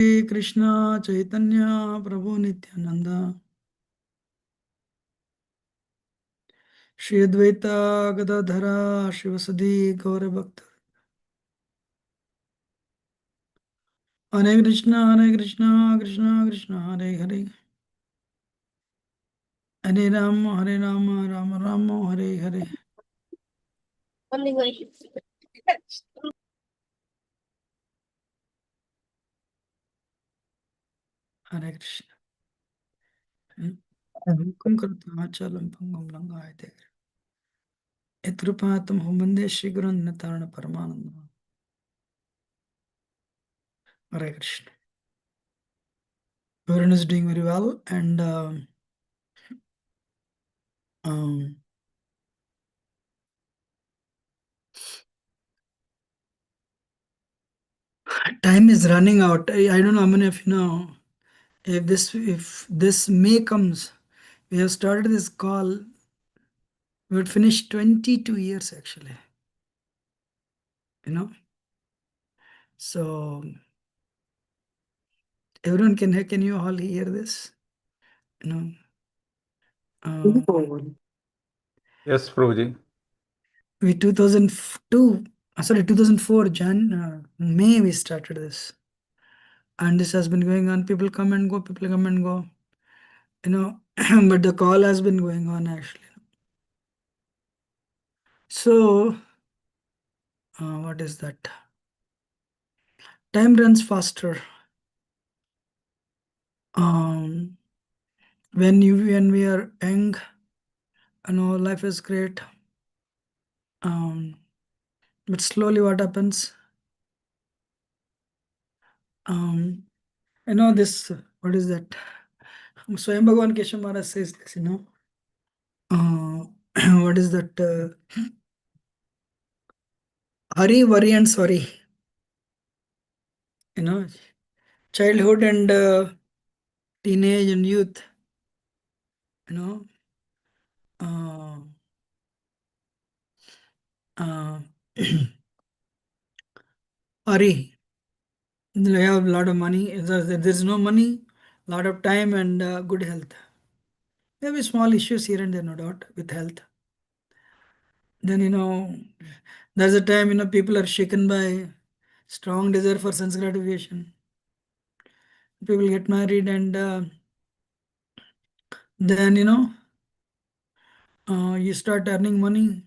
Hare Krishna Chaitanya Prabhu Nityananda Shri Advaita Gadadhara Shivasadi Gaura Bhakta Hare Krishna Hare Krishna Krishna Krishna Hare Hare Hare Rama Hare Rama Rama Rama Hare Hare Hare Krishna Hukum karta achalam pangam langayate Etrupatam humande Shigran Natarana Paramananda Hare Krishna. Everyone is doing very well and um, time is running out. I don't know how many of you know. If this May comes, we have started this call. We would finish 22 years actually. You know, so everyone can you all hear this? You know, Yes, Prabhuji. we 2002, sorry 2004 May we started this, and this has been going on. People come and go. People come and go. You know, but the call has been going on actually. So, what is that? Time runs faster. Um, when we are young, life is great. But slowly, what happens? This. What is that? Swayam Bhagavan Keshav Maharaj says this. Uh, what is that? Hurry, worry, and sorry. You know, childhood and teenage and youth. You know, uh, uh, hurry. They have a lot of money. There's no money, lot of time, and good health. Maybe small issues here and there, no doubt, with health. Then, there's a time, people are shaken by strong desire for sense gratification. People get married and then, you start earning money.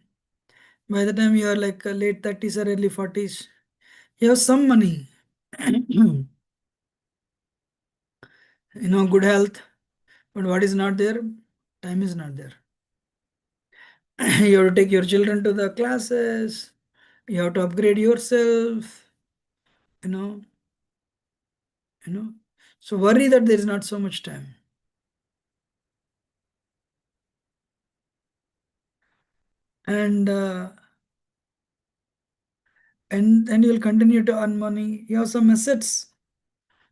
By the time you are like late 30s or early 40s, you have some money, good health. But what is not there? Time is not there. You have to take your children to the classes. You have to upgrade yourself, you know, So worry that there is not so much time. And and you'll continue to earn money. You have some assets,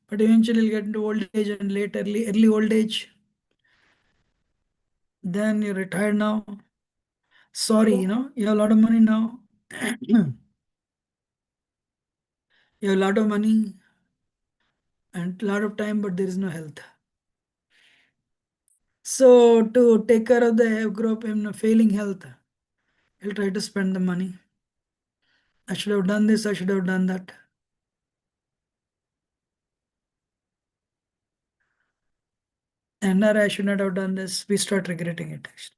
but eventually you'll get into old age and early old age. Then you're retired now. Sorry, you have a lot of money now. You have a lot of money and a lot of time, but there is no health. So to take care of the group in failing health, you'll try to spend the money. I should have done this, I should have done that. And I should not have done this. We start regretting it actually.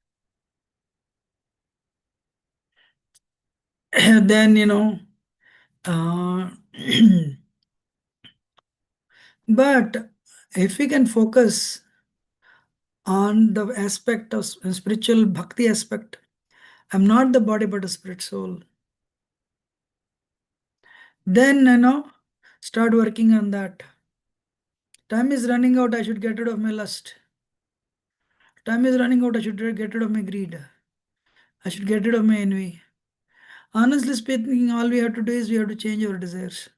Then, uh, but if we can focus on the aspect of spiritual bhakti aspect, I'm not the body but a spirit soul. Then, start working on that. Time is running out, I should get rid of my lust. Time is running out, I should get rid of my greed. I should get rid of my envy. Honestly speaking, all we have to do is we have to change our desires.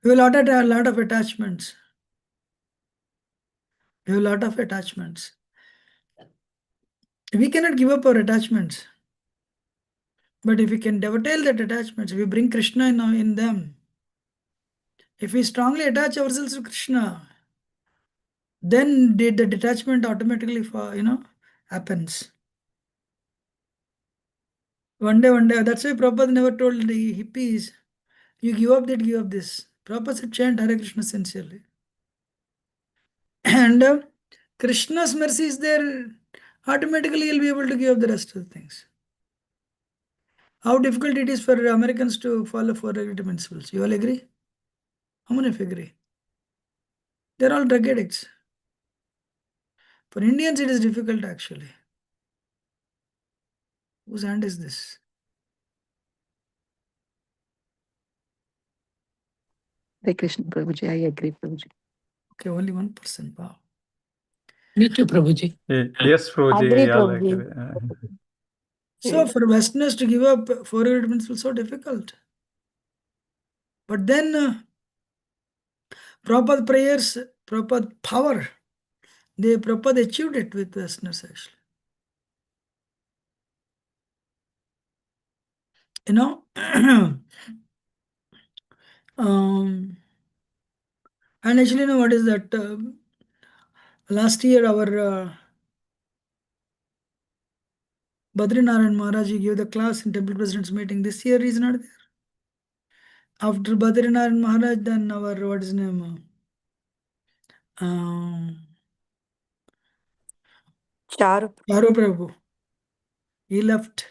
We have a lot of attachments. We have a lot of attachments. We cannot give up our attachments. But if we can dovetail that attachments, we bring Krishna in them. If we strongly attach ourselves to Krishna, then the detachment automatically happens. One day, that's why Prabhupada never told the hippies, you give up that, give up this. Prabhupada said, chant Hare Krishna sincerely. And Krishna's mercy is there, automatically you'll be able to give up the rest of the things. How difficult it is for Americans to follow four regulative principles. You all agree? How many of you agree? They're all drug addicts. For Indians, it is difficult actually. Whose hand is this? Hare Krishna, Prabhuji. I agree, Prabhuji. Okay, only 1%. Wow. Me too, Prabhuji. Yes, Prabhuji, Agree, we all Prabhuji. agree. So for Westerners to give up four regulative principles is so difficult. But then Prabhupada prayers, Prabhupada power, Prabhupada achieved it with Westerners actually. You know, and actually, you know what is that? Last year, our Badrinaran Maharaj gave the class in Temple President's meeting. This year, he's not there. After Badrinaran Maharaj, then our, what is his name? Charu. Charu Prabhu. He left.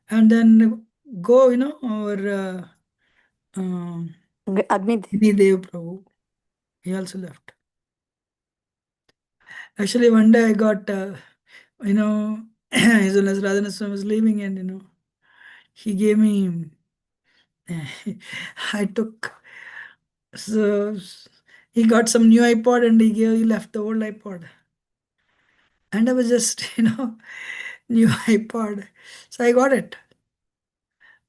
And then go, our Agni. Dev Prabhu. He also left. Actually, one day I got, as well as Radhana Swami was leaving, and he gave me, I took, so he got some new iPod and he left the old iPod. And I was just, new iPod. So I got it.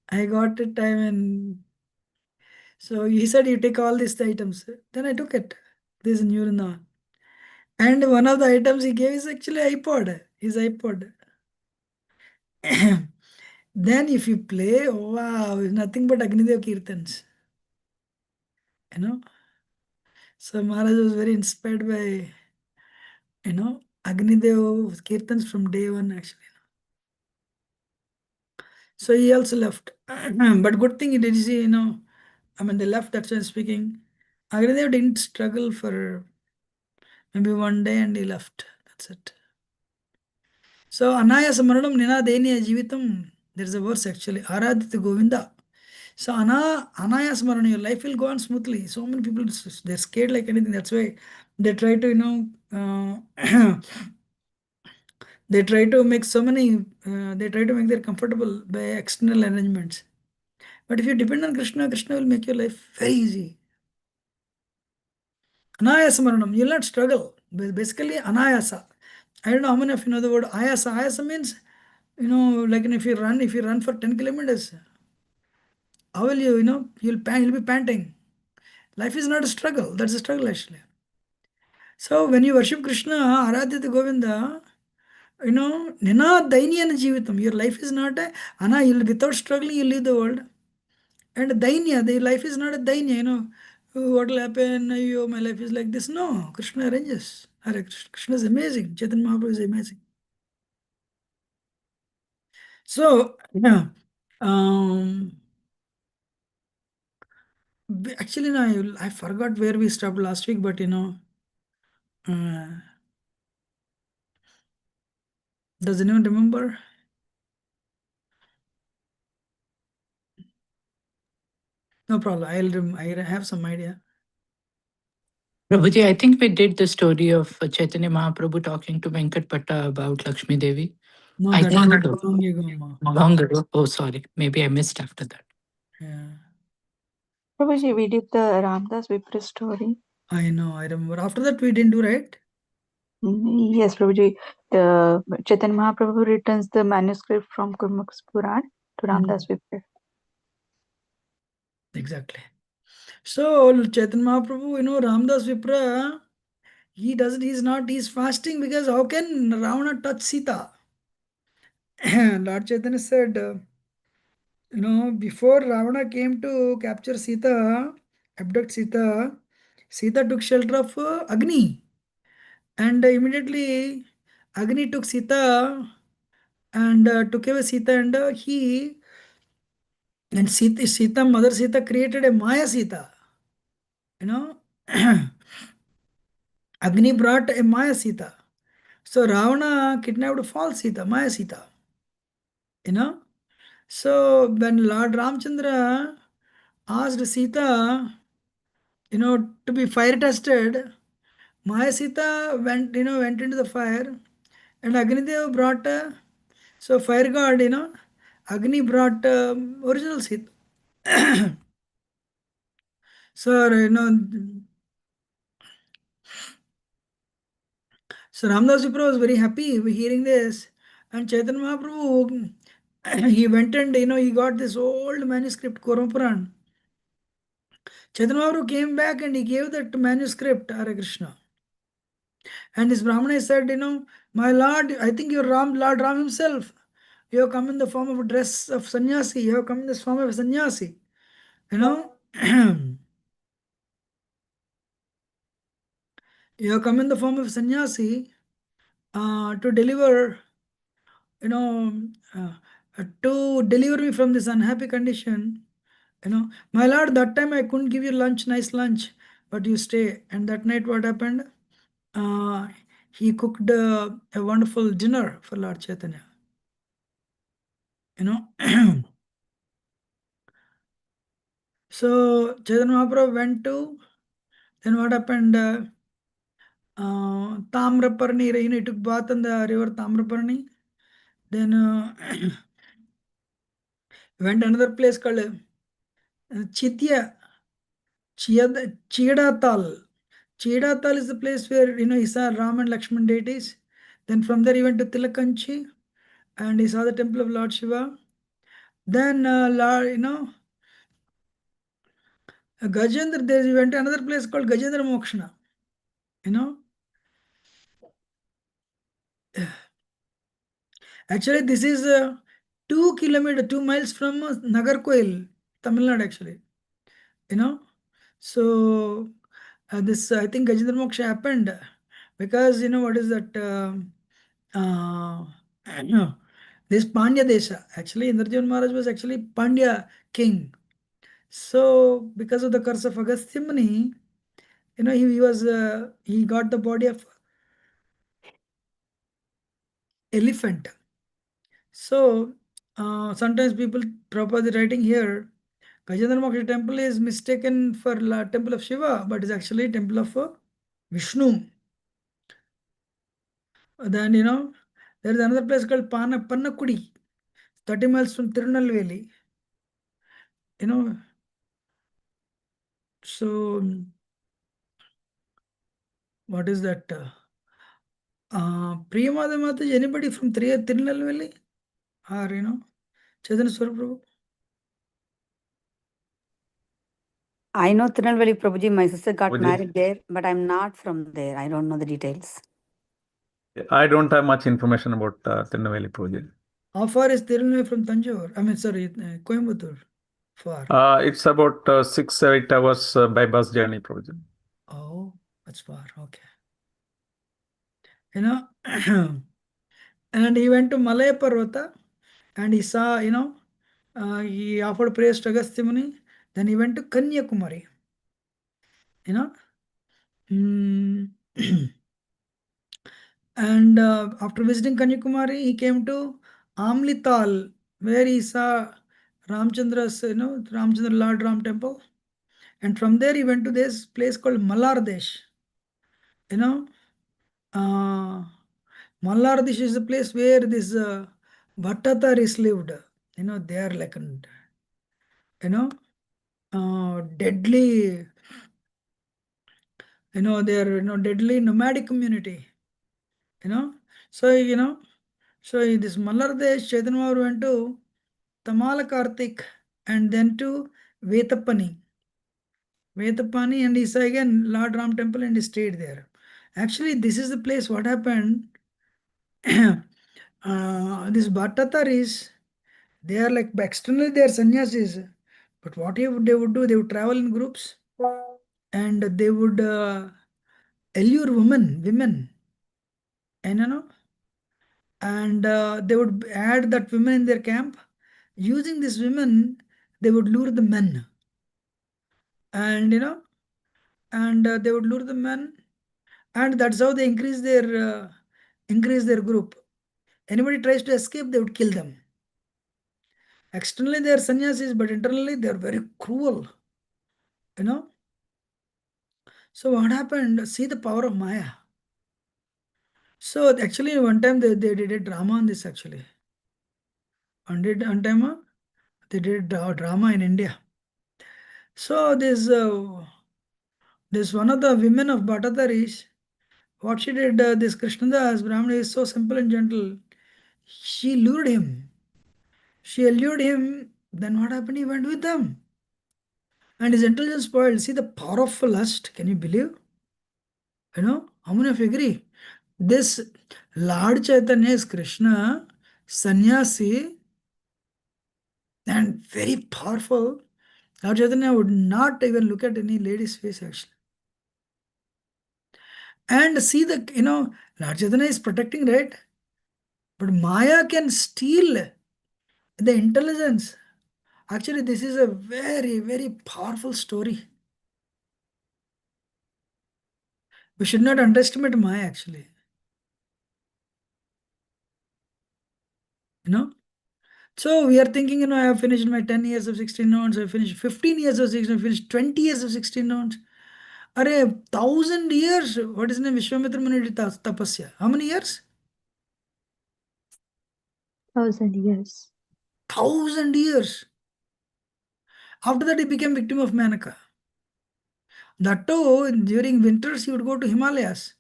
I got it, I mean, so he said, you take all these items. Then I took it. This is new now. And one of the items he gave is actually iPod, his iPod. Then if you play, oh, wow, it's nothing but Agnidev Kirtans. You know. So Maharaj was very inspired by, Agnidev Kirtans from day one actually. So he also left. But good thing he did, see, I mean, they left, that's why I'm speaking. Agnidev didn't struggle for maybe one day and he left. That's it. So Anayasa Maranam Ninadeniya Jivitam, there's a verse actually, Aradhita Govinda. So Anayasa Maranam, your life will go on smoothly. So many people, they're scared like anything. That's why they try to, they try to make so many, they try to make their comfortable by external arrangements. But if you depend on Krishna, Krishna will make your life very easy. Anayasa Maranam, you'll not struggle. Basically, Anayasa. I don't know how many of you know the word Ayasa. Ayasa means, like if you run for 10 kilometers, how will you'll be panting. Life is not a struggle. That's a struggle actually. So when you worship Krishna, Aradhyata Govinda, Nina Dainyan Jivitam. Your life is not a without struggling, you leave the world. And Dainya, the life is not a Dainya, "Oh, what will happen? My life is like this." No, Krishna arranges. Hare Krishna. Krishna is amazing. Chaitanya Mahaprabhu is amazing. So, yeah, um, actually, no, I forgot where we stopped last week, but uh, does anyone remember? No problem. I have some idea. Prabhuji, I think we did the story of Chaitanya Mahaprabhu talking to Venkat Bhatta about Lakshmi Devi. No, I that think was long ago. Ma. long ago. Oh, sorry. Maybe I missed after that. Yeah, Prabhuji, we did the Ramdas Vipra story. I know. I remember. After that, we didn't do, right? Yes, Prabhuji. The Chaitanya Mahaprabhu returns the manuscript from Gurmukh's Puran to Ramdas Vipra. Exactly. So Chaitanya Mahaprabhu, Ramdas Vipra, he's fasting because how can Ravana touch Sita? Lord Chaitanya said, before Ravana came to capture Sita, abduct Sita, Sita took shelter of Agni, and immediately Agni took Sita and took away Sita, and Sita, mother Sita created a Maya Sita. You know, Agni brought a Maya Sita. So Ravana kidnapped false Sita, Maya Sita. You know, so when Lord Ramchandra asked Sita, to be fire tested, Maya Sita went into the fire, and Agnidev brought so fire god, Agni brought original Sita. So so Ramdas Vipra was very happy hearing this, and Chaitanya Mahaprabhu he went and he got this old manuscript Koram Puran. Chaitanya Mahaprabhu came back and he gave that manuscript Hare Krishna. And this Brahmana said, my Lord, I think you're Lord Ram himself. You have come in the form of a dress of sannyasi. You have come in the form of a sannyasi. You know, you have come in the form of sannyasi to deliver, you know, to deliver me from this unhappy condition. My Lord, that time I couldn't give you lunch, nice lunch, but you stay. And that night, what happened? Uh, he cooked a wonderful dinner for Lord Chaitanya. So Chaitanya Mahaprabhu went to, then what happened? Tamraparni, he took bath in the river Tamraparni. Then went another place called Chitya, Chidatal. Chidatal is the place where he saw Ram and Lakshman deities. Then from there he went to Tilakanchi and he saw the temple of Lord Shiva. Then Gajendra, there he went to another place called Gajendra Mokshana. Actually, this is 2 miles from Nagarkoil, Tamil Nadu, actually. So this, I think Gajendra Moksha happened because, what is that? No, this Pandya Desha. Actually, Indrajit Maharaj was actually Pandya king. So, because of the curse of Agastya Muni, he got the body of elephant. So, sometimes people, Prabhupada is writing here, Gajendra Moksha temple is mistaken for temple of Shiva, but is actually temple of Vishnu. Then, there is another place called Pannakudi, 30 miles from Tirunelveli. So, what is that? Priyamada Mata, is anybody from Tirunelveli? Or, Chaitanya Swarup Prabhu? I know Tirunelveli Prabhuji, my sister got Prabhuji. married there, but I'm not from there. I don't know the details. I don't have much information about Tirunelveli Prabhuji. How far is Tirunelveli from Tanjore? I mean, sorry, Coimbatore. Far. It's about 6-8 hours by bus journey, Prabhuji. Oh, that's far. Okay. And he went to Malaya Parvata and he saw, he offered praise to Agastya Muni. Then he went to Kanyakumari. Mm. And after visiting Kanyakumari, he came to Amlital, where he saw Ramchandra's, Ramchandra Lord Ram temple. And from there, he went to this place called Mallardesh. Mallardesh is the place where this Bhattataris lived. They are like, deadly, they are, deadly nomadic community. So, so this Mallardesh, Chaitanya Mahaprabhu went to Tamala Kartik and then to Vetapani. Vetapani, and he saw again Lord Ram temple and he stayed there. Actually, this is the place what happened. This Bhattataris, they are like externally they are sannyasis, but what they would do, they would travel in groups. and they would allure women, and and they would add that women in their camp. Using these women, they would lure the men, and they would lure the men, and that's how they increase their group. Anybody tries to escape, they would kill them. Externally, they are sannyasis, but internally, they are very cruel. So what happened? See the power of Maya. So actually, one time they did a drama on this. Actually, one time they did a drama in India. So this one of the women of Bhattacharys, what she did, this Krishnadas Brahmana is so simple and gentle. She lured him. She allured him. Then what happened? He went with them. And his intelligence spoiled. See the power of lust. Can you believe? How many of you agree? This Lord Chaitanya is Krishna, sannyasi, and very powerful. Lord Chaitanya would not even look at any lady's face actually. And see Lord Chaitanya is protecting, right? But Maya can steal the intelligence. Actually, this is a very, very powerful story. We should not underestimate Maya actually. So we are thinking, I have finished my 10 years of 16 notes, I finished 15 years of 16, I finished 20 years of 16 notes. Are 1,000 years, what is the name? Vishwamitra Muni did tapasya. How many years? 1,000 years. 1,000 years. After that, he became victim of Manaka. That too, during winters, he would go to Himalayas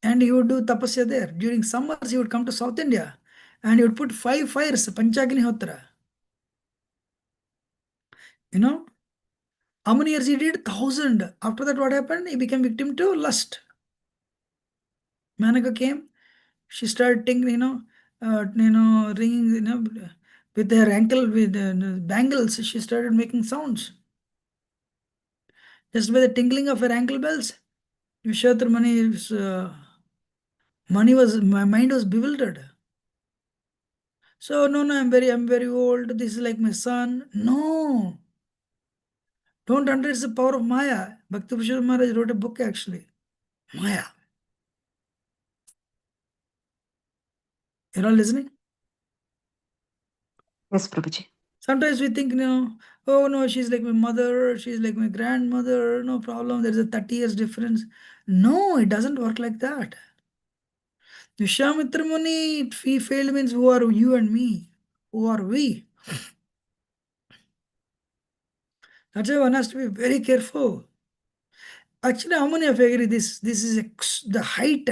and he would do tapasya there. During summers, he would come to South India and he would put 5 fires, Panchagnihotra. How many years he did? 1,000. After that, what happened? He became victim to lust. Manaka came. She started tingling, ringing, with her ankle, with bangles. She started making sounds. Just by the tingling of her ankle bells, Vishwatra Mani's my mind was bewildered. So no, I'm very old. This is like my son. No, don't underestimate the power of Maya. Bhakti Vishwanath Maharaj wrote a book actually, Maya. You're all listening? Yes, Prabhuji. Sometimes we think, oh no, she's like my mother, she's like my grandmother, no problem, there's a 30 years difference. No, it doesn't work like that. Vishwamitra Muni, he failed means who are you and me? Who are we? That's why one has to be very careful. Actually, how many of you agree this is the height?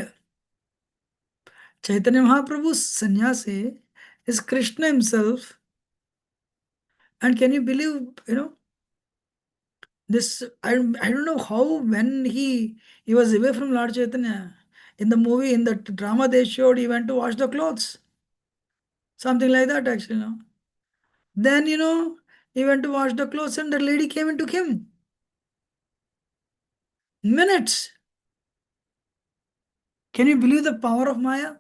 Chaitanya Mahaprabhu's sannyasi is Krishna himself. And can you believe, this I don't know how when he was away from Lord Chaitanya. In the movie, in the drama they showed, he went to wash the clothes. Something like that actually, Then he went to wash the clothes and the lady came and took him. Minutes. Can you believe the power of Maya?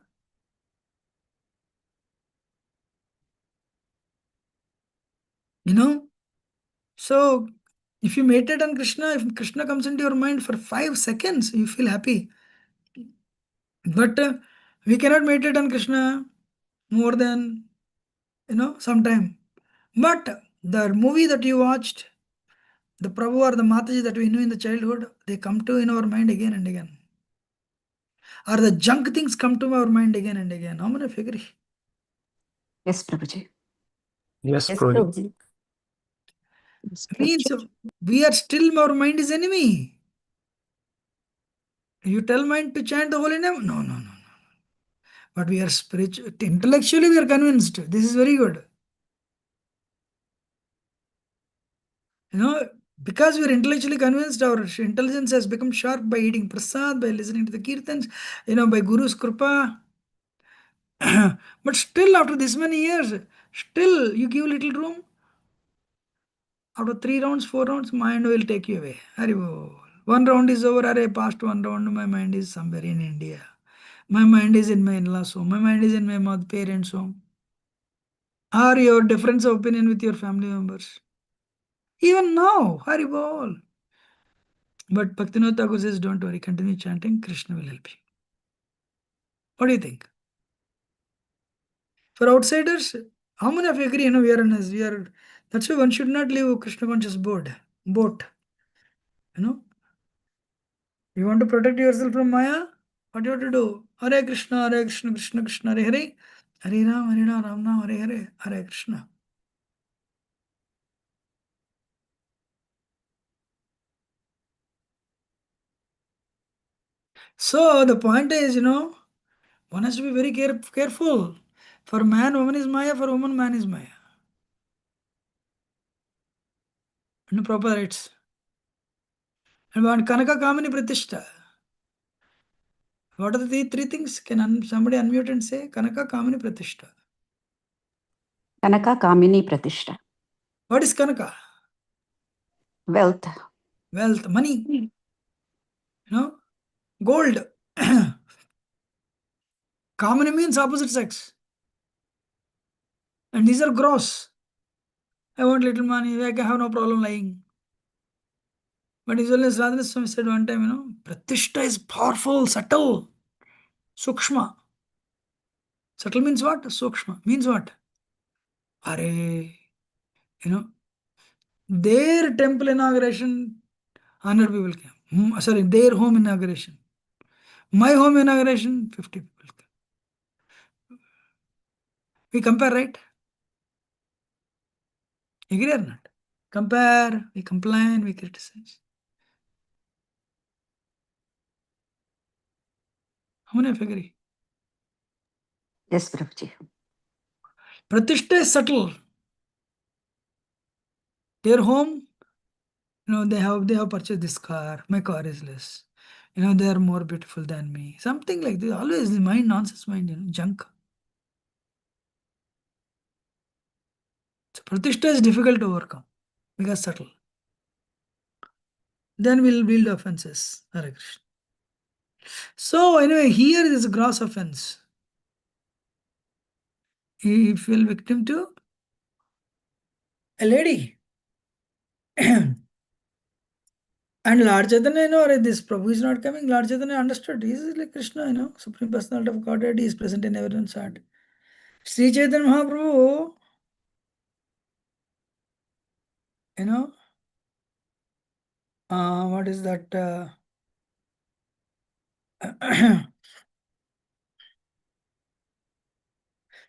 So if you meditate on Krishna, if Krishna comes into your mind for 5 seconds, you feel happy. But we cannot meditate on Krishna more than some time. But the movie that you watched, the Prabhu or the Mataji that we knew in the childhood, they come to in our mind again and again. Or the junk things come to our mind again and again. How many of you agree? Yes, Prabhuji. Yes, Yes, Prabhuji. Prabhuji. Means we are still, our mind is enemy. You tell mind to chant the holy name? No. But we are spiritual, intellectually we are convinced. This is very good. Because we are intellectually convinced, our intelligence has become sharp by eating prasad, by listening to the kirtans, by Guru's kripa. But still, after this many years, still you give little room. After 3 rounds, 4 rounds, mind will take you away. Haribol. 1 round is over. Are past 1 round, my mind is somewhere in India. My mind is in my in-laws home. My mind is in my parents' home. Or your difference of opinion with your family members. Even now, Haribol. But Bhaktivinoda Thakur says, don't worry, continue chanting, Krishna will help you. What do you think? For outsiders, how many of you agree? We are. That's why one should not leave Krishna conscious boat. You know, you want to protect yourself from Maya? What do you have to do? Hare Krishna, Krishna Krishna, Hare Hare, Hare Ram, Ram Ram, Hare Hare, Hare Krishna. So the point is, one has to be very careful. For man, woman is Maya. For woman, man is Maya. Proper rights. And one Kanaka Kamini Pratishta. What are the three things? Can somebody unmute and say Kanaka Kamini Pratishta? Kanaka Kamini Pratishta. What is Kanaka? Wealth. Wealth, money. Gold. Kamini means opposite sex. And these are gross. I want little money. I can have no problem lying. But His Holiness Radhanath Swami said one time, Pratishta is powerful, subtle, sukshma. Subtle means what? Sukshma. Means what? Are, their temple inauguration, 100 people came. Sorry, their home inauguration. My home inauguration, 50 people came. We compare, right? Agree or not? Compare, we complain, we criticize. How many of you agree? Yes, Prabhuji. Pratishta is subtle. Their home, they have purchased this car. My car is less. They are more beautiful than me. Something like this. Always the mind, nonsense mind, junk. So Pratishta is difficult to overcome because subtle. Then we'll build offenses. Hare Krishna. So anyway, here is a gross offense. He fell victim to a lady. And Lord Chaitanya, this Prabhu is not coming. Lord Chaitanya understood. He is like Krishna, Supreme Personality of Godhead. He is present in everyone's heart. Sri Chaitanya Mahaprabhu, what is that?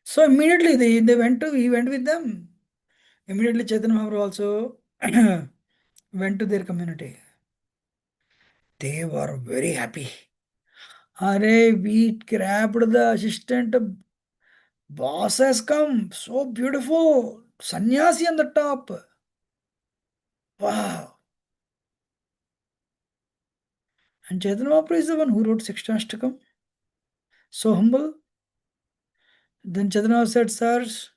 So immediately he went with them. Immediately Chaitanya Mahaprabhu also went to their community. They were very happy. Hare, we grabbed the assistant. Boss has come. So beautiful. Sannyasi on the top. Wow. And Chaitanya Mahaprabhu is the one who wrote Sikshashtakam. So humble. Then Chaitanya Mahaprabhu said, sirs,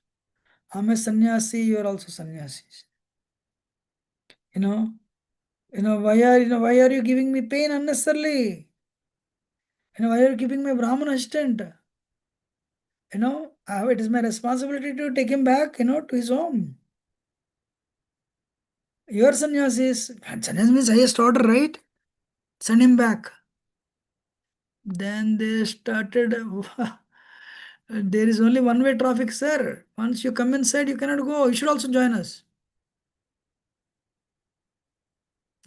I'm a sannyasi, you are also sannyasis. Why are you giving me pain unnecessarily? Why are you keeping my Brahman assistant? It is my responsibility to take him back, to his home. Your sannyasis, and sannyas means highest order, right? Send him back. Then they started, there is only one-way traffic, sir. Once you come inside, you cannot go. You should also join us.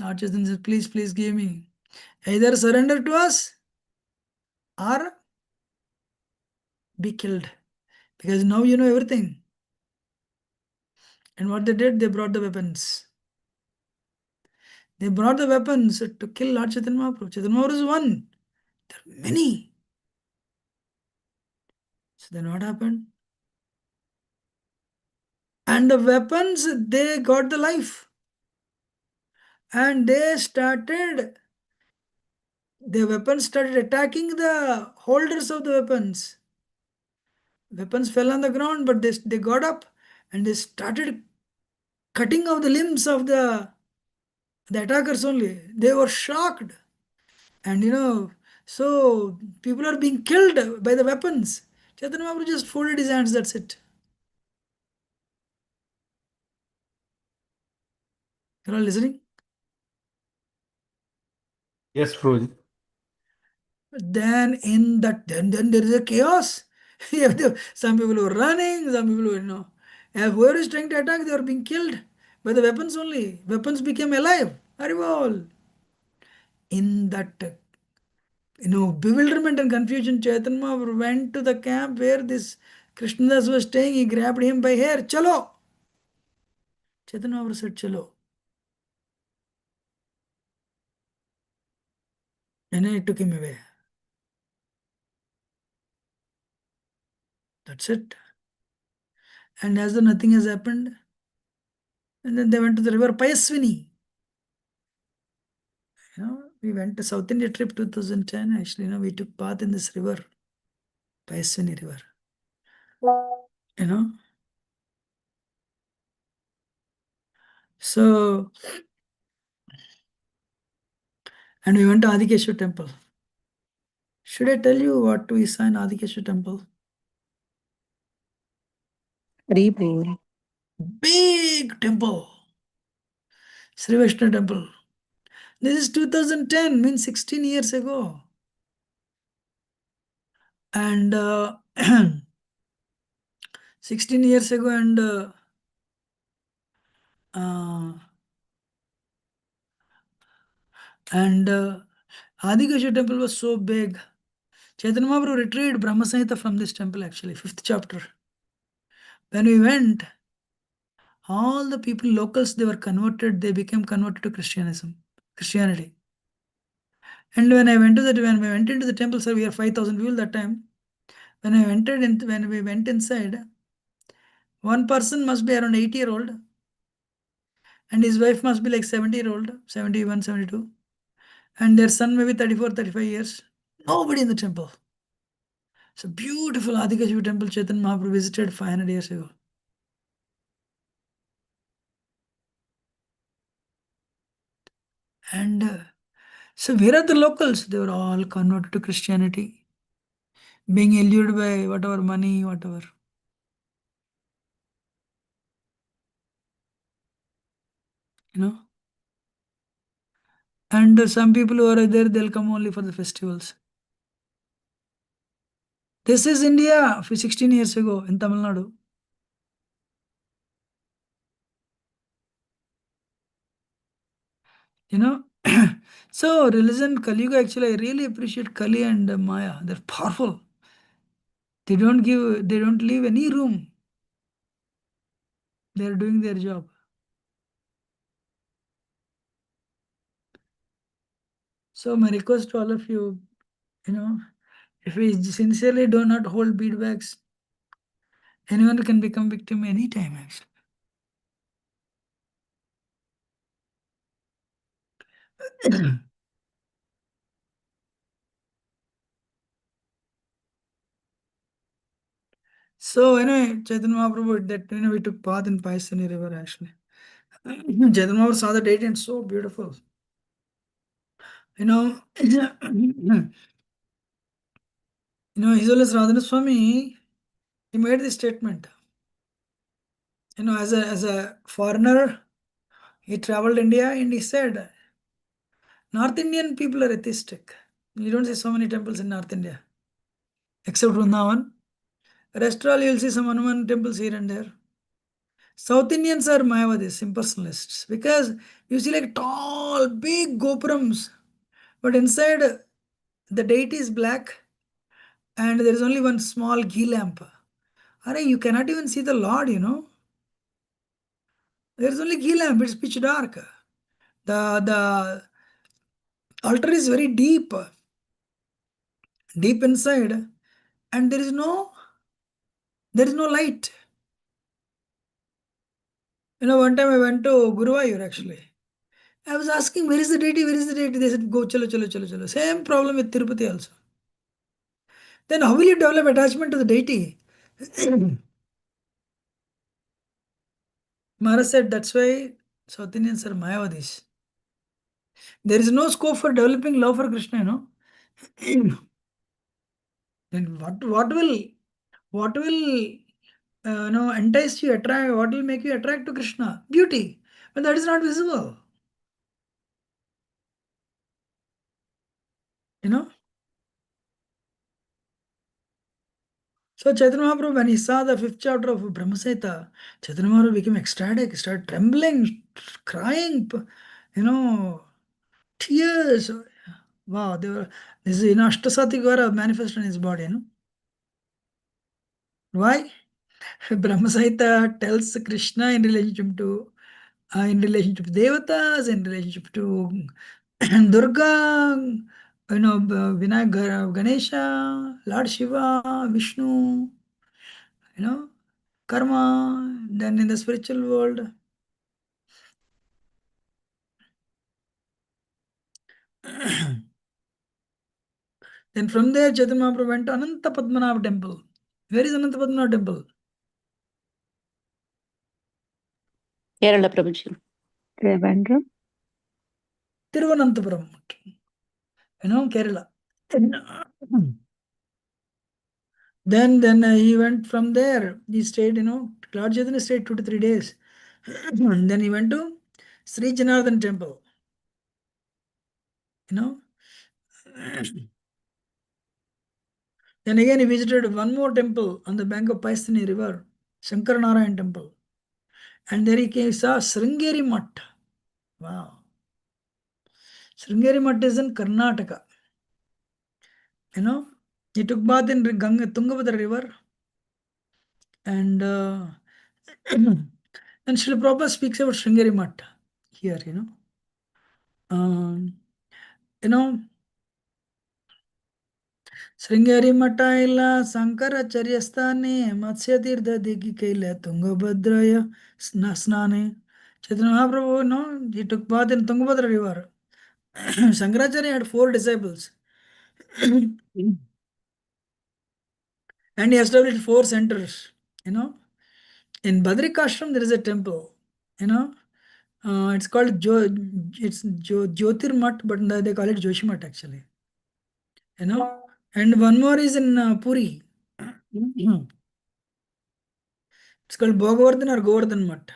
Architect says, please give me. Either surrender to us or be killed. Because now you know everything. And what they did, they brought the weapons. They brought the weapons to kill Lord Chaitanya Mahaprabhu. Chaitanya Mahaprabhu is one. There are many. So then what happened? And the weapons, they got the life. And the weapons started attacking the holders of the weapons. Weapons fell on the ground, but they got up and they started cutting of the limbs of the attackers only. They were shocked. And so people are being killed by the weapons. Chaitanya Mahaprabhu just folded his hands, that's it. You're all listening? Yes, Prabhuji. Then there is a chaos. Some people were running, some people were, whoever is trying to attack, they are being killed by the weapons only. Weapons became alive. Haribol. In that bewilderment and confusion, Chaitanya Mahaprabhu went to the camp where this Krishnadas was staying. He grabbed him by hair. Chalo. Chaitanya Mahaprabhu said, Chalo. And then he took him away. That's it. And as though nothing has happened, and then they went to the river Payaswini. We went to South India trip 2010. Actually, we took bath in this river, Payaswini river. You know. So, and we went to Adikeshwar temple. Should I tell you what we saw in Adikeshwar temple? Haribol. Big temple. Sri Vaishnava temple. This is 2010, means 16 years ago. And 16 years ago, and Adikeshwar temple was so big. Chaitanya Mahaprabhu retrieved Brahma Samhita from this temple, actually, 5th chapter. When we went, all the people, locals, they were converted, they became converted to Christianity. And when we went into the temple, sir, we were 5,000 people that time. When we went inside, one person must be around 80-year-old, and his wife must be like 70-year-old, 71, 72, and their son maybe 34, 35 years. Nobody in the temple. It's a beautiful Adikeshwar temple Chaitanya Mahaprabhu visited 500 years ago. And so where are the locals? They were all converted to Christianity, being allured by whatever money, whatever. And some people who are there, they'll come only for the festivals. This is India 16 years ago in Tamil Nadu. So religion, Kali Yuga, actually, I really appreciate Kali and Maya. They're powerful. They don't leave any room. They're doing their job. So my request to all of you, if we sincerely do not hold beadbacks, anyone can become victim anytime, actually. So anyway, Chaitanya Mahaprabhu, that we took bath in Paisani River, actually. Chaitanya Mahaprabhu saw the deity and so beautiful. His Holiness Radhana Swami, he made this statement. As a foreigner, he traveled India and he said, North Indian people are atheistic. You don't see so many temples in North India, except Vrindavan. Rest all you'll see some Hanuman temples here and there. South Indians are Mayavadis, impersonalists, because you see like tall, big gopurams, but inside the deity is black and there is only one small ghee lamp. You cannot even see the Lord, There is only ghee lamp, it's pitch dark. The altar is very deep inside, and there is no light. One time I went to Guruvayur, actually. I was asking, where is the deity? Where is the deity? They said, go, chalo, chalo, chalo, chalo. Same problem with Tirupati also. Then how will you develop attachment to the deity? Maharaj said that's why South Indians are Mayavadis. There is no scope for developing love for Krishna, Then what will entice you, attract? What will make you attract to Krishna? Beauty, but that is not visible. So Chaitanya Mahaprabhu, when he saw the 5th chapter of Brahmaseta, Chaitanya Mahaprabhu became ecstatic, started trembling, crying, tears. Wow, this is Ashtasatvika manifest in his body. Why? Brahmasahita tells Krishna in relationship to Devatas, in relationship to Durga, Vinayak, Ganesha, Lord Shiva, Vishnu, karma, then in the spiritual world. Then from there, Chaitanya Mahaprabhu went to Ananta Padmanabha temple. Where is Ananta Padmanabha temple? Kerala, Prabhuji. Trivandrum. Tiruvananthapuram. Kerala. Then he went from there. He stayed, Lord Chaitanya stayed 2 to 3 days. And then he went to Sri Janardhan temple. Then again he visited one more temple on the bank of Paistani river, Shankaranarayan temple. And there he saw Sringeri Mutt. Wow. Sringeri Mutt is in Karnataka. He took bath in Tungabhadra river. And then Srila Prabhupada speaks about Sringeri Mutt here, Sringeri Mataila Sankaracharya Sthane Matsyatirtha Diki Kaila Tungabhadraya Snasnane. Chaitanya Mahaprabhu, he took bath in Tungabhadra river. Shankaracharya had 4 disciples. And he established 4 centers. In Badrik Ashram there is a temple. It's called Jyotir Mutt, but they call it Joshi Mutt actually. And one more is in Puri. It's called Bhagavatam or Govardhan Mutt.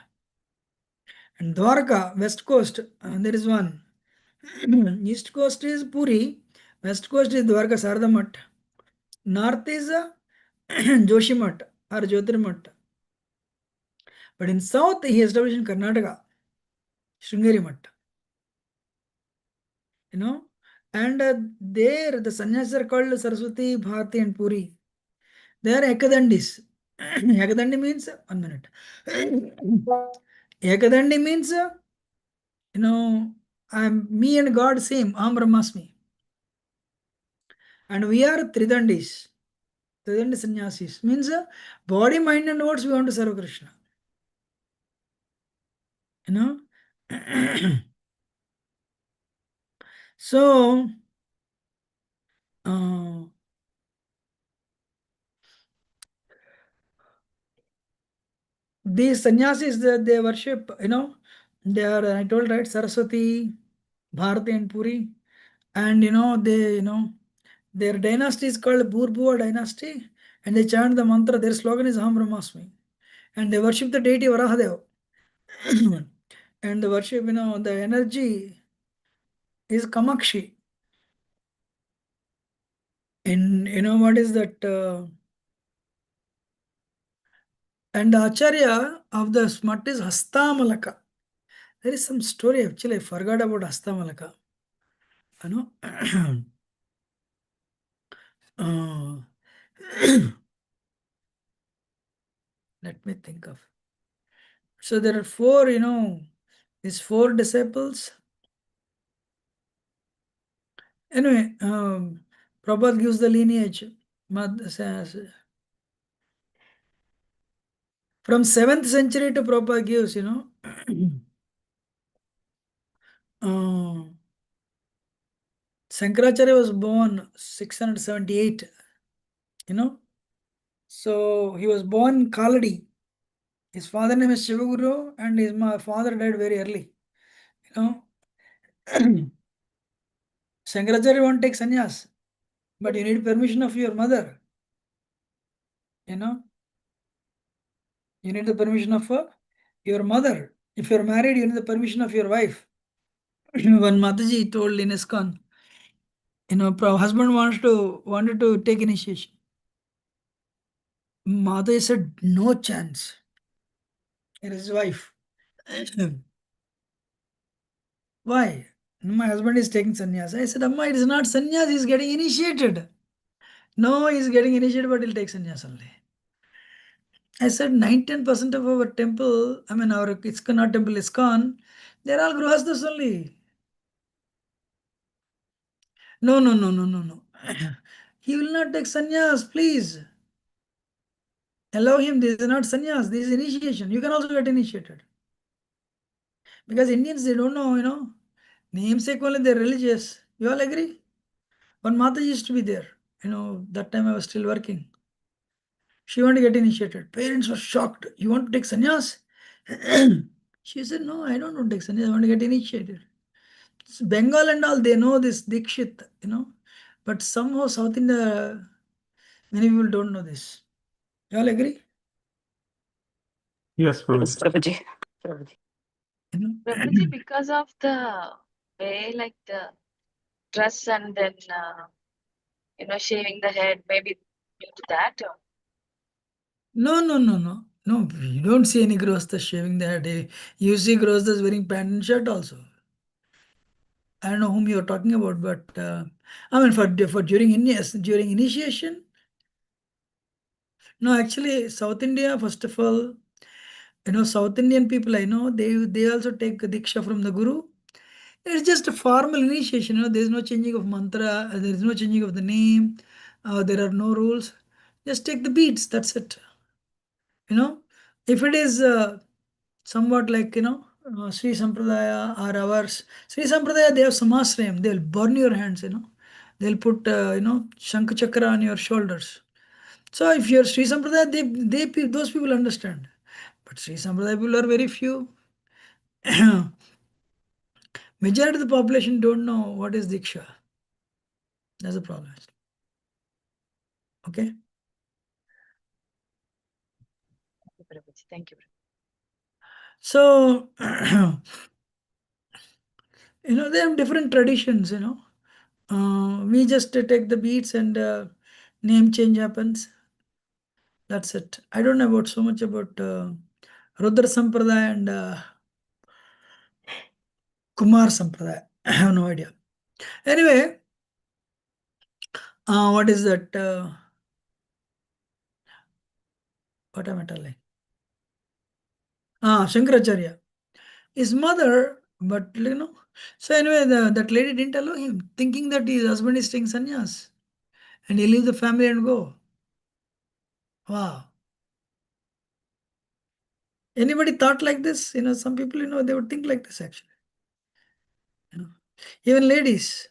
And Dwarka, west coast, there is one. East coast is Puri, west coast is Dwarka Sarda Mutt. North is Joshi Mutt or Jyotir Mutt. But in south, he established in Karnataka, Sringeri Mutt. And there the sannyasis are called Saraswati, Bharati, and Puri. They are Ekadandis. Ekadandi means, 1 minute. Ekadandi means, I'm me and God same, Aham Brahmasmi. And we are Tridandis. Tridandi sannyasis means body, mind, and words we want to serve Krishna. So, these sannyasis, they worship, they are, I told, right, Saraswati, Bharati, and Puri. And, their dynasty is called Bhurbhuva dynasty. And they chant the mantra, their slogan is Aham Brahmasmi. And they worship the deity Varahadev. And the worship, the energy is Kamakshi. And what is that? And the Acharya of the smut is Hastamalaka. There is some story, actually, I forgot about Hastamalaka. Uh, let me think of. So there are 4, these 4 disciples. Anyway, Prabhupada gives the lineage. From 7th century to Prabhupada gives, Shankaracharya was born 678, So he was born in Kaladi. His father name is Shivaguru, and his father died very early. Shankaracharya won't take sannyas, but you need permission of your mother. You need the permission of your mother. If you're married, you need the permission of your wife. When Mataji told in ISKCON, husband wanted to take initiation. Mataji said, no chance. It is his wife. Why? My husband is taking sannyas. I said, Amma, it is not sannyas, he is getting initiated. No, he is getting initiated, but he'll take sannyas only. I said 19% of our temple, our ISKCON temple, ISKCON, they're all grihasthas only. No, no, no, no, no, no. He will not take sannyas, please. Allow him. This is not sannyas, this is initiation. You can also get initiated. Because Indians, they don't know, namesake only, they're religious. You all agree? One Mata used to be there. That time I was still working. She wanted to get initiated. Parents were shocked. You want to take sannyas? She said, no, I don't want to take sannyas. I want to get initiated. Bengal and all, they know this Dikshit, But somehow South India, many people don't know this. You all agree? Yes, Prabhuji. Prabhuji. Prabhuji, because of the way, like the dress and then, shaving the head, maybe due to that. No, no, no, no. No, you don't see any grostas shaving the head. You see grostas wearing pant and shirt also. I don't know whom you're talking about, but for during initiation. No, actually, South India, first of all, South Indian people I know, they also take diksha from the Guru. It's just a formal initiation. There's no changing of mantra. There is no changing of the name. There are no rules. Just take the beads. That's it. If it is somewhat like Sri Sampradaya or ours, Sri Sampradaya, they have samasrayam. They'll burn your hands. They'll put Shankh Chakra on your shoulders. So if you're Sri Sampradaya, those people understand. But Sri Sampradaya people are very few. Majority of the population don't know what is Diksha. That's the problem. Okay. Prabhuji, thank you. So, they have different traditions, we just take the beats and name change happens. That's it. I don't know about so much about Rudra Sampradaya and Kumar Sampradaya. I have no idea. Anyway, what is that? What am I telling? Shankaracharya. His mother, but So anyway, that lady didn't allow him, thinking that his husband is taking sannyas. And he leave the family and go. Wow. Anybody thought like this? Some people, they would think like this actually. Even ladies.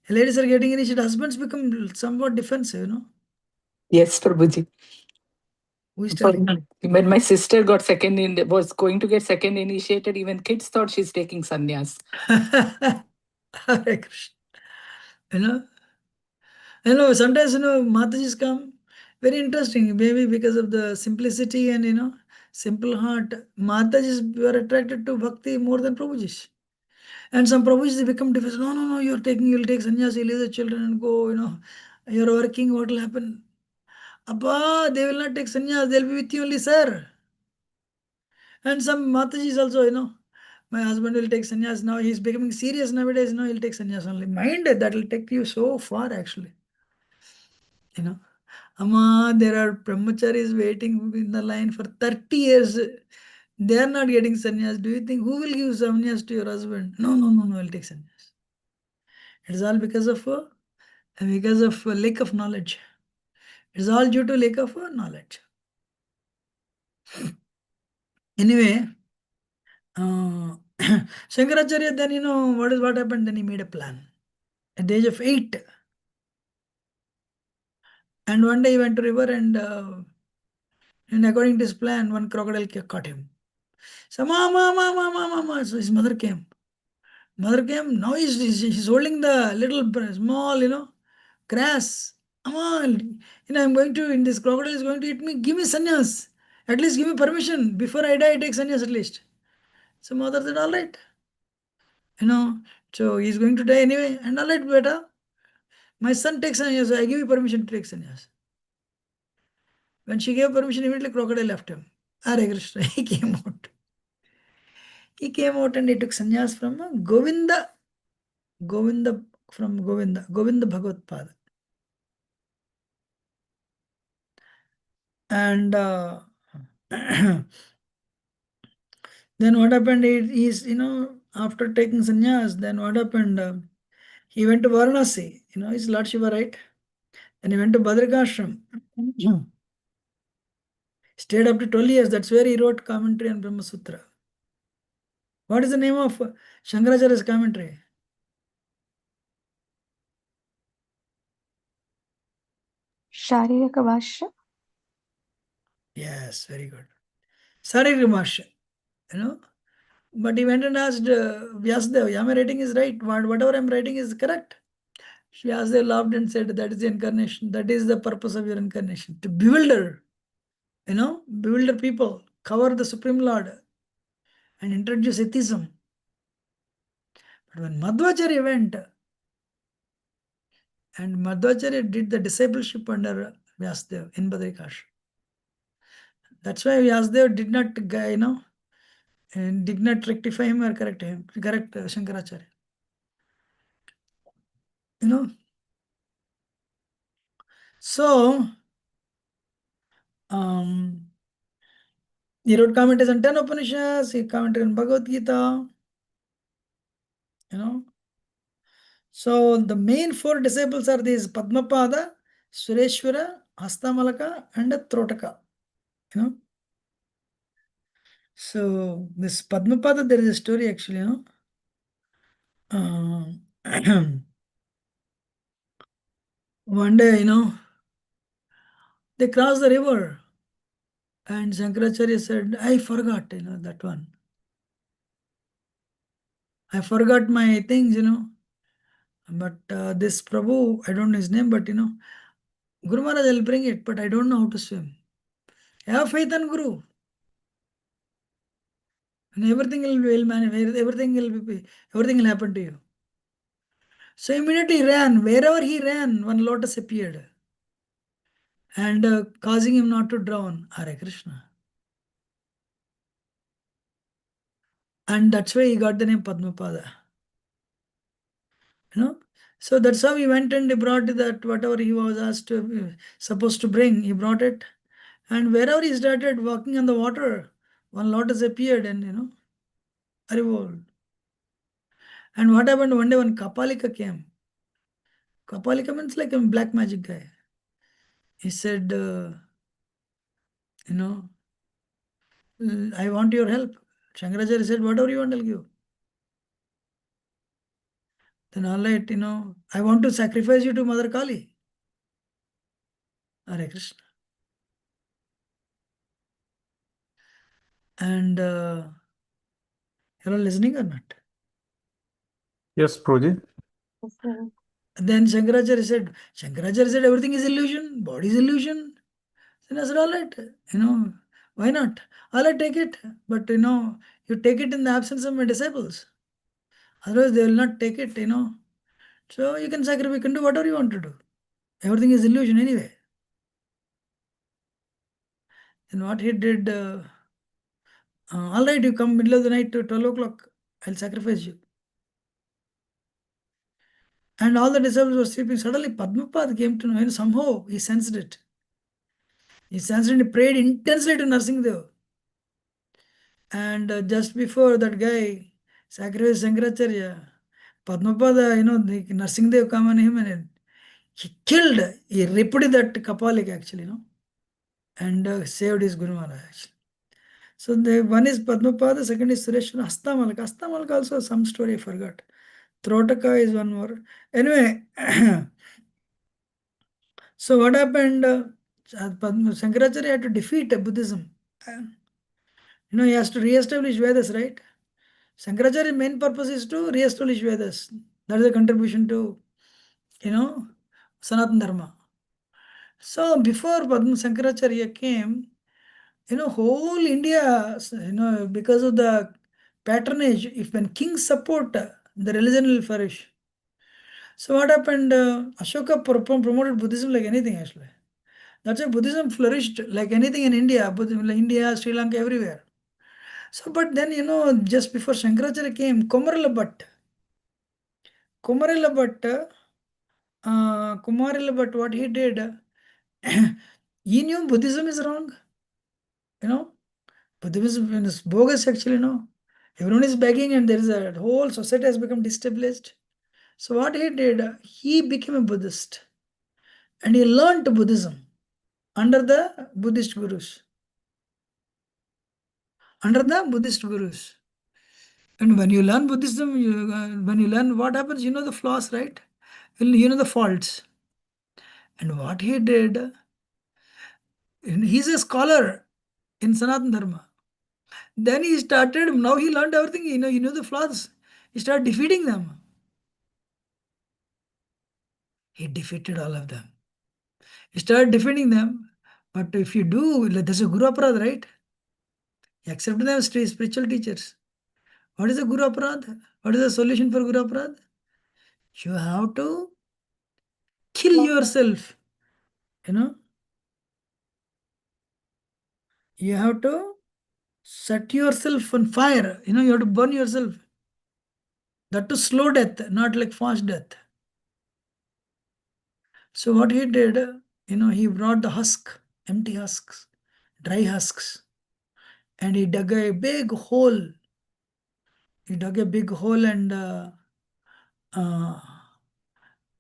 Ladies are getting initiated. Husbands become somewhat defensive, Yes, Prabhuji. Who is telling? When my sister was going to get second initiated, even kids thought she's taking sannyas. Hare Krishna. Sometimes, Matajis come. Very interesting. Maybe because of the simplicity and, simple heart. Matajis were attracted to bhakti more than Prabhujis. And some Prabhujis, they become defensive. No, no, no, you'll take sannyas, you leave the children and go, You're working, what will happen? Abba, they will not take sannyas, they'll be with you only, sir. And some Matajis also, my husband will take sannyas. Now he's becoming serious nowadays. Now he'll take sannyas only. Mind it, that will take you so far actually. Amma, there are brahmacharis waiting in the line for 30 years. They are not getting sannyas. Do you think who will give sannyas to your husband? No, no, no, no, I'll take sannyas. It is all because of lack of knowledge. It is all due to lack of knowledge. Anyway, Shankaracharya then, what happened? Then he made a plan. At the age of 8. And one day he went to river and, And according to his plan, one crocodile caught him. So, mama, mama, mama, mama. So his mother came. Mother came. Now he's holding the little small, grass. Mama, I'm going to, in this crocodile is going to eat me. Give me sannyas. At least give me permission. Before I die, I take sannyas at least. So mother said, all right. So he's going to die anyway. And all right, beta. My son takes sannyas. So I give you permission to take sannyas. When she gave permission, immediately crocodile left him. Hare Krishna. He came out. He came out and he took sannyas from Govinda. Govinda from Govinda. Govinda Bhagavad Pada. And then what happened is, after taking sannyas, then what happened? He went to Varanasi. He's Lord Shiva, right? And he went to Bhadragashram. Stayed up to 12 years. That's where he wrote commentary on Brahma Sutra. What is the name of Shankaracharya's commentary? Sharirika Bhashya. Yes, very good. Sharirika Bhashya. But he went and asked Vyasadeva, yeah, my writing is right. Whatever I'm writing is correct. Vyasadeva laughed and said, that is the incarnation. That is the purpose of your incarnation. To bewilder, bewilder people, cover the Supreme Lord and introduce atheism. But when Madhvacharya went, and Madhvacharya did the discipleship under Vyasadeva in Badrikash. That's why Vyasadeva did not, and did not rectify him or correct Shankaracharya. So, he wrote commentaries on 10 Upanishads, he commented on Bhagavad Gita, So, the main four disciples are these Padmapada, Sureshwara, Hastamalaka, and Trotaka. So, this Padmapada, there is a story actually, one day, they crossed the river and Shankaracharya said, I forgot, that one. I forgot my things, but this Prabhu, I don't know his name, but Guru Maharaj will bring it, but I don't know how to swim. Have faith in Guru. And everything will manifest, everything will happen to you. So immediately he ran. Wherever he ran, one lotus appeared. And causing him not to drown. Hare Krishna. And that's why he got the name Padmapada. So that's how he went and he brought that whatever he was asked to, supposed to bring, he brought it. And wherever he started walking on the water, one lotus appeared and revolved. And what happened one day when Kapalika came? Kapalika means like a black magic guy. He said, I want your help. Shankaracharya said, whatever you want, I'll give. Then all right, I want to sacrifice you to Mother Kali. Hare Krishna. And you're all listening or not? Yes, Prabhuji. Then Shankaracharya said, everything is illusion, body is illusion. Then I said, all right, why not? All right, take it. But, you take it in the absence of my disciples. Otherwise, they will not take it, So you can sacrifice, you can do whatever you want to do. Everything is illusion anyway. Then what he did, all right, you come middle of the night to 12 o'clock, I'll sacrifice you. And all the disciples were sleeping. Suddenly Padmapad came to know, and somehow he sensed it. He sensed it and he prayed intensely to Narsingadev. And just before that guy sacrificed Shankaracharya, Padmapada, the Narsingadev come on him and he killed, he ripped that Kapalik actually, and saved his Guru Maharaj. So the one is Padmapada, second is Sureshwara, Hastamalaka. Hastamalaka also some story I forgot. Trotaka is one more. Anyway, so what happened? Shankaracharya had to defeat Buddhism. He has to re-establish Vedas, right? Shankaracharya's main purpose is to re-establish Vedas. That is a contribution to, Sanatana Dharma. So before Padma Shankaracharya came, whole India, because of the patronage, if when kings support, the religion will flourish. So what happened? Ashoka promoted Buddhism like anything actually. That's why Buddhism flourished like anything in India, like India, Sri Lanka, everywhere. So, but then, just before Shankaracharya came, Kumarila Bhatt, what he did, he knew Buddhism is wrong. Buddhism is bogus actually, Everyone is begging and there is a whole society has become destabilized. So what he did, he became a Buddhist and he learned Buddhism under the Buddhist gurus. And when you learn Buddhism, when you learn what happens, the flaws, right? You know the faults. And what he did, he's a scholar in Sanatana Dharma. Then he started, now he learned everything, he knew the flaws. He started defeating them. He defeated all of them. He started defending them. But if you do, there's a Guru Aparad, right? You accept them as spiritual teachers. What is a Guru Aparad? What is the solution for Guru Aparad? You have to kill yourself. You have to set yourself on fire. You have to burn yourself. That to slow death, not like fast death. So what he did, he brought the husk, empty husks, dry husks, and he dug a big hole. He dug a big hole uh,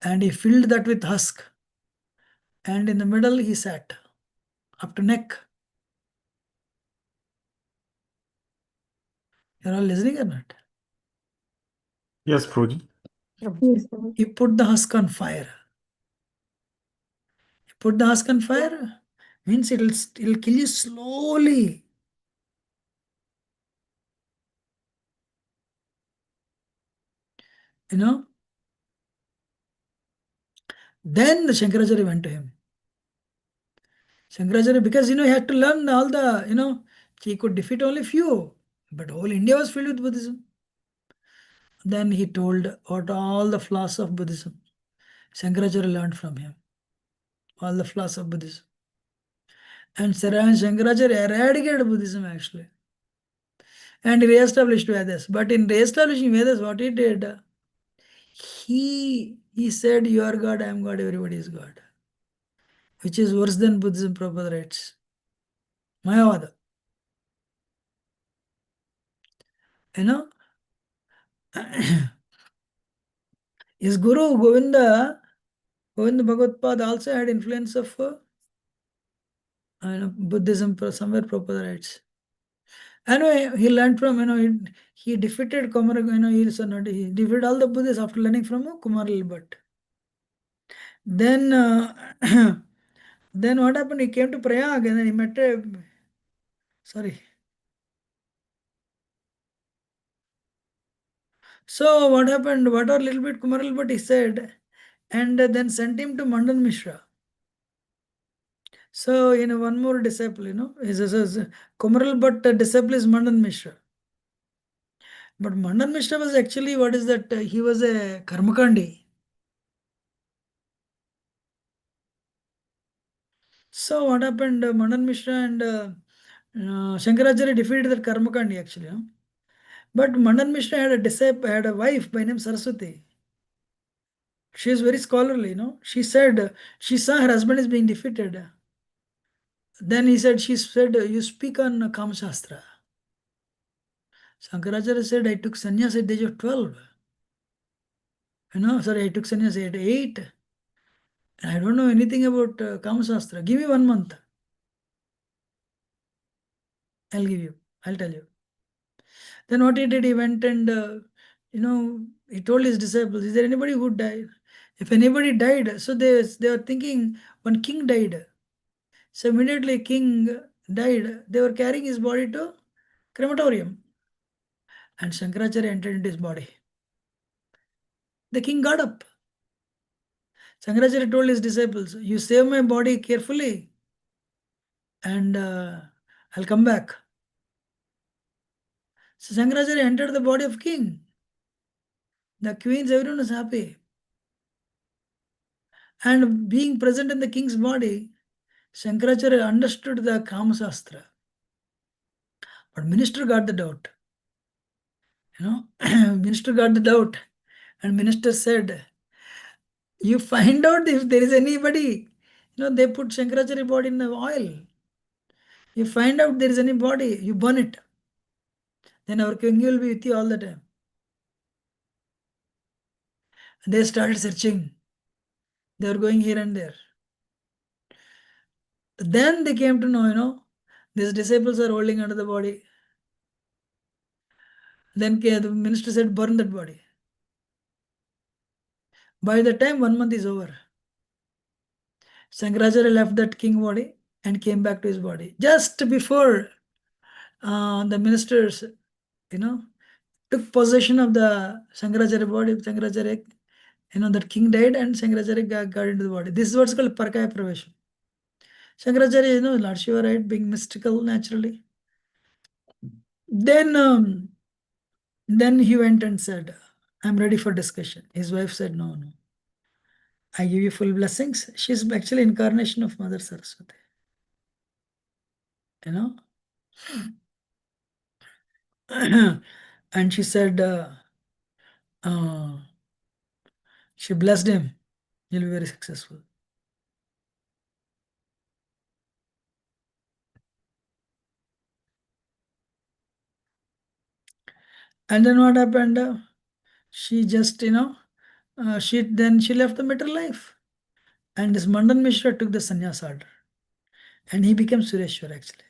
and he filled that with husk. And in the middle he sat, up to neck. You're all listening or not? Yes, Prabhuji. Yes, Prabhuji. He put the husk on fire. Put the husk on fire means it'll kill you slowly. Then the Shankaracharya went to him. Shankaracharya, because he had to learn all the, he could defeat only few, but whole India was filled with Buddhism. Then he told what all the flaws of Buddhism. Shankaracharya learned from him. All the flaws of Buddhism. And Shankaracharya eradicated Buddhism actually. And he re-established Vedas. But in re-establishing Vedas, what he did, he said, you are God, I am God, everybody is God. Which is worse than Buddhism, Prabhupada writes. Mayavada. His guru, Govinda Bhagavad also had influence of Buddhism, somewhere Prabhupada writes. Anyway, he learned from, he defeated Kumar, he defeated all the Buddhists after learning from Kumar Bhatt. Then, then what happened? He came to Prayag and then he met sorry. So what happened? What a little bit Kumar Bhatt he said, and then sent him to Mandan Mishra. So, one more disciple, is Kumaral Bhatt disciple is Mandan Mishra. But Mandan Mishra was actually, what is that? He was a Karmakandi. So what happened? Mandan Mishra and Shankaracharya defeated that Karmakandi actually. But Mandan Mishra had a disciple, had a wife by name Saraswati. She is very scholarly, She said she saw her husband is being defeated. Then she said, you speak on Kama Shastra. Shankaracharya said, I took sannyas at the age of 12. I took sannyas at 8. I don't know anything about Kama Shastra. Give me 1 month. I'll give you. I'll tell you. Then what he did, he went and, he told his disciples, is there anybody who died? If anybody died, so they were thinking one king died. So immediately king died. They were carrying his body to crematorium. And Shankaracharya entered into his body. The king got up. Shankaracharya told his disciples, you save my body carefully and I'll come back. So Shankaracharya entered the body of king. The queens, everyone was happy. And being present in the king's body, Shankaracharya understood the Kama Shastra. But minister got the doubt. Minister got the doubt. And minister said, you find out if there is anybody. They put Shankaracharya body in the oil. You find out there is any body, you burn it. Then our king will be with you all the time. They started searching. They were going here and there. Then they came to know, these disciples are holding onto the body. Then the minister said, burn that body. By the time 1 month is over, Shankaracharya left that king body and came back to his body. Just before the ministers, took possession of the Shankaracharya body, Shankaracharya, that king died and Shankaracharya got into the body. This is what's called Parkaya Pravesha. Shankaracharya, Lord Shiva, right, being mystical naturally. Then he went and said, I'm ready for discussion. His wife said, no. I give you full blessings. She's actually incarnation of Mother Saraswati. And she said, she blessed him. You'll be very successful. And then what happened? She just, she left the material life. And this Mandan Mishra took the sannyas order. And he became Sureshwar actually.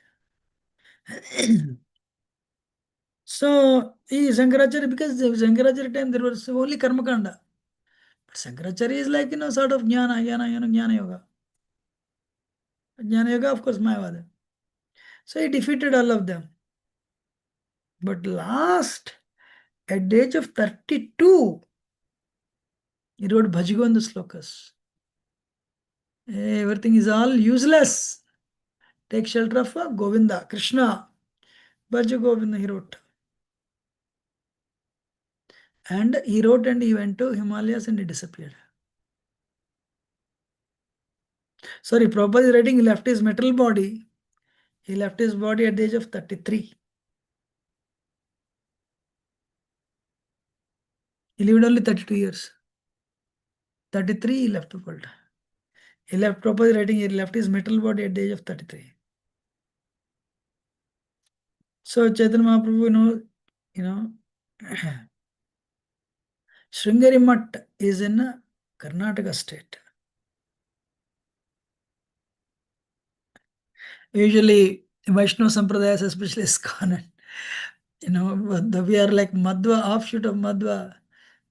So, Shankaracharya, because the Shankaracharya time there was only Karmakanda. But Shankaracharya is like, sort of Jnana Yoga. Jnana Yoga, of course, Mayavada. So he defeated all of them. But last, at the age of 32, he wrote Bhajigonda slokas. Everything is all useless. Take shelter of Govinda, Krishna. Bhaja Govinda, he wrote. And he wrote and he went to Himalayas and he disappeared. Sorry, Prabhupada is writing, he left his metal body. He left his body at the age of 33. He lived only 32 years. 33, he left the world. He left, Prabhupada is writing, he left his metal body at the age of 33. So Chaitanya Mahaprabhu, Sringeri Mutt is in Karnataka state. Usually Vaishnava Sampradayas, especially ISKCON, we are like Madhva, offshoot of Madhva.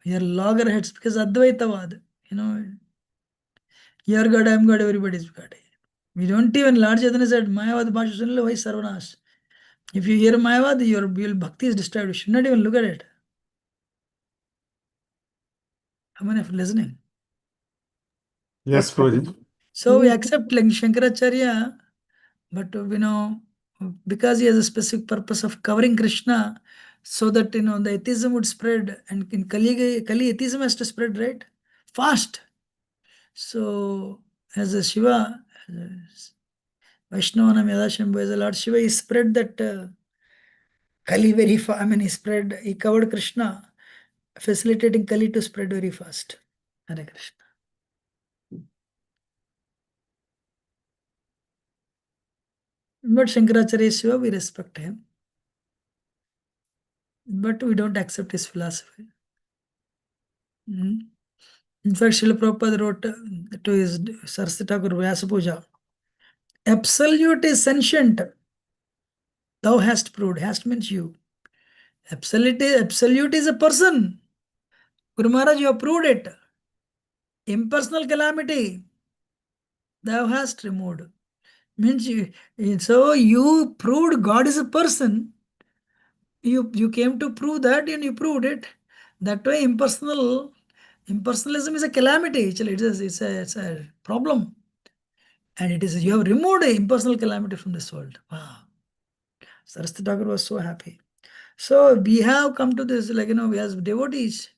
We are loggerheads because Advaitavad, your God, I'm God, everybody's God. We don't even, Lord Chaitanya said, Mayavad Bhasha Sunila Vai Sarvanash. If you hear Mayavad, your bhakti is disturbed. You should not even look at it. How many of you listening? Yes, Prabhuji. So we accept like Shankaracharya, but because he has a specific purpose of covering Krishna, so that the atheism would spread, and in Kali atheism has to spread, right? Fast. So as a Shiva, Vaishnavanam Yadashambhu, as a Lord Shiva, he spread that Kali very fast. He covered Krishna, facilitating Kali to spread very fast. Hare Krishna. But Shankaracharya is Shiva, we respect him. But we don't accept his philosophy. In fact, Srila Prabhupada wrote to his Saraswati Thakur Vyasa Puja, absolute is sentient. Thou hast proved. Hast means you. Absolute is a person. Guru Maharaj, you have proved it. Impersonal calamity, thou hast removed. Means so you proved God is a person. You came to prove that and you proved it. That way impersonalism is a calamity. Actually, it's a problem. And it is you have removed a impersonal calamity from this world. Wow. Saraswati Thakur was so happy. So we have come to this, like, we as devotees,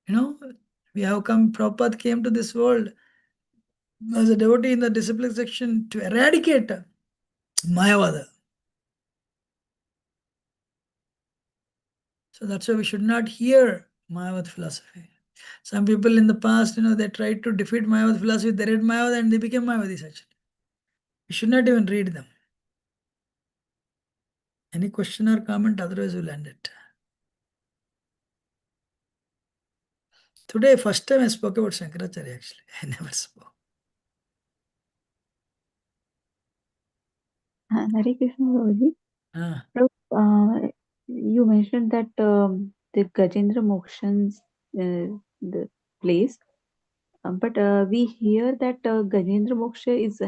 we have come, Prabhupada came to this world as a devotee in the discipline section to eradicate Mayavada. So that's why we should not hear Mayavad philosophy. Some people in the past, they tried to defeat Mayavad philosophy, they read Mayavad and they became Mayavadis actually. We should not even read them. Any question or comment, otherwise we'll end it. Today, first time I spoke about Shankaracharya actually. I never spoke. Hare Krishna, Prabhuji. Ah. You mentioned that the Gajendra Mokshans, the place, but we hear that Gajendra Moksha is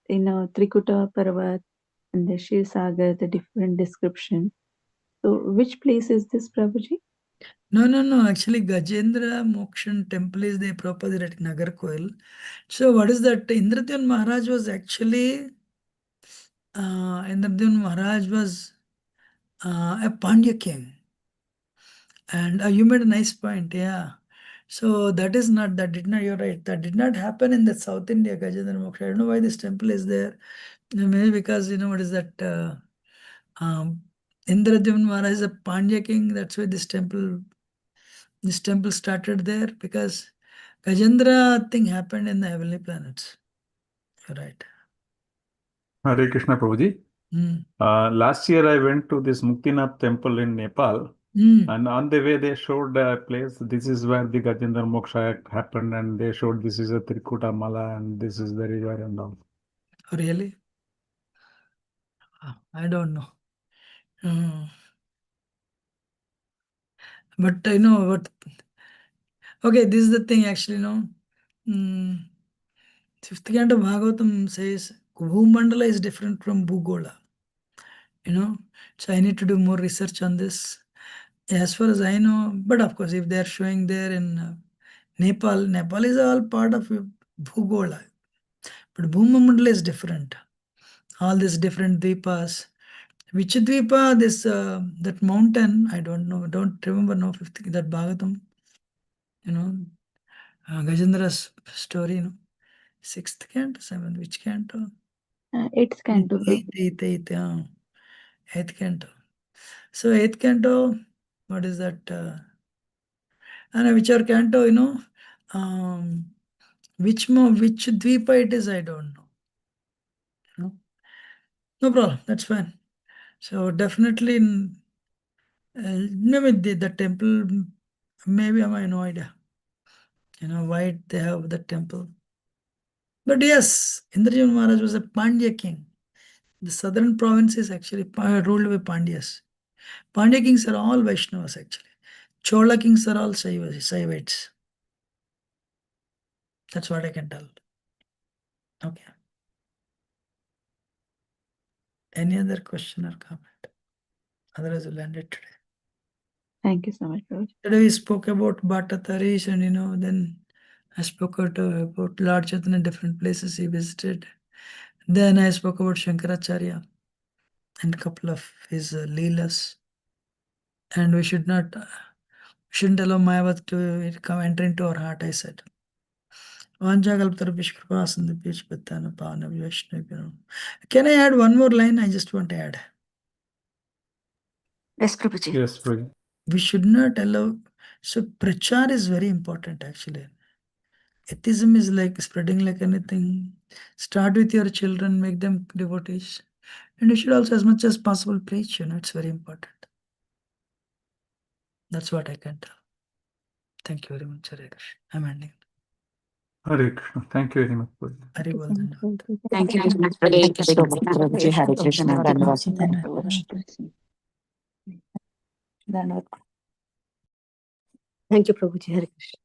in Trikuta Parvat and the Shiv Sagar, the different description. So, which place is this, Prabhuji? No. Actually, Gajendra Mokshan temple is the proper at Nagarkoil. So, what is that? Indradyumna Maharaj was actually Indradyumna Maharaj was a Pandya king. And you made a nice point, yeah. So that did not, you're right, that did not happen in the South India, Gajendra Moksha. I don't know why this temple is there. Maybe because, what is that? Indradyumna Maharaj is a Pandya king, that's why this temple started there, because Gajendra thing happened in the heavenly planets. You're right. Hare Krishna Prabhuji. Mm. Last year I went to this Muktinath temple in Nepal. And on the way, they showed a place. This is where the Gajendra Moksha happened, and they showed this is a Trikuta Mala, and this is the river and all. Oh, really? I don't know. But I know what. Okay, this is the thing actually, fifth canto Bhagavatam says Bhumandala is different from Bhugola. So I need to do more research on this. As far as I know, but of course, if they are showing there in Nepal is all part of Bhugola. But Bhumandala is different. All these different dvipas. Which dvipa, that mountain, I don't know, don't remember now, that Bhagavatam, Gajendra's story, sixth canto, seventh, which canto? Eighth canto, Prabhuji. Eighth canto. So eighth canto, what is that? And whichever canto, which dvipa it is, I don't know. No problem, that's fine. So definitely, maybe the temple, maybe I have no idea. Why they have the temple. But yes, Indradyumna Maharaj was a Pandya king. The southern provinces actually ruled by Pandyas. Pandya kings are all Vaishnavas actually. Chola kings are all Saivites. That's what I can tell. Okay. Any other question or comment? Otherwise, we'll end it today. Thank you so much, Prabhuji. Today we spoke about Bhattacharya and then I spoke about Lord Chaitanya, different places he visited. Then I spoke about Shankaracharya and a couple of his leelas. And we shouldn't allow Mayavad to enter into our heart, I said. Can I add one more line? I just want to add. Yes, Prabhuji. Yes, Prabhuji. We should not allow. So prachar is very important actually. Atheism is like spreading like anything. Start with your children, make them devotees. And you should also as much as possible preach, it's very important. That's what I can tell. Thank you very much, Hare Krishna. I'm ending. Hare Krishna. Thank you very much, Prabhuji. Hare Bol Dhanavad. Thank you very much, Prabhuji. Hare Krishna. Dhanyavad. Thank you, Prabhuji. Hare Krishna.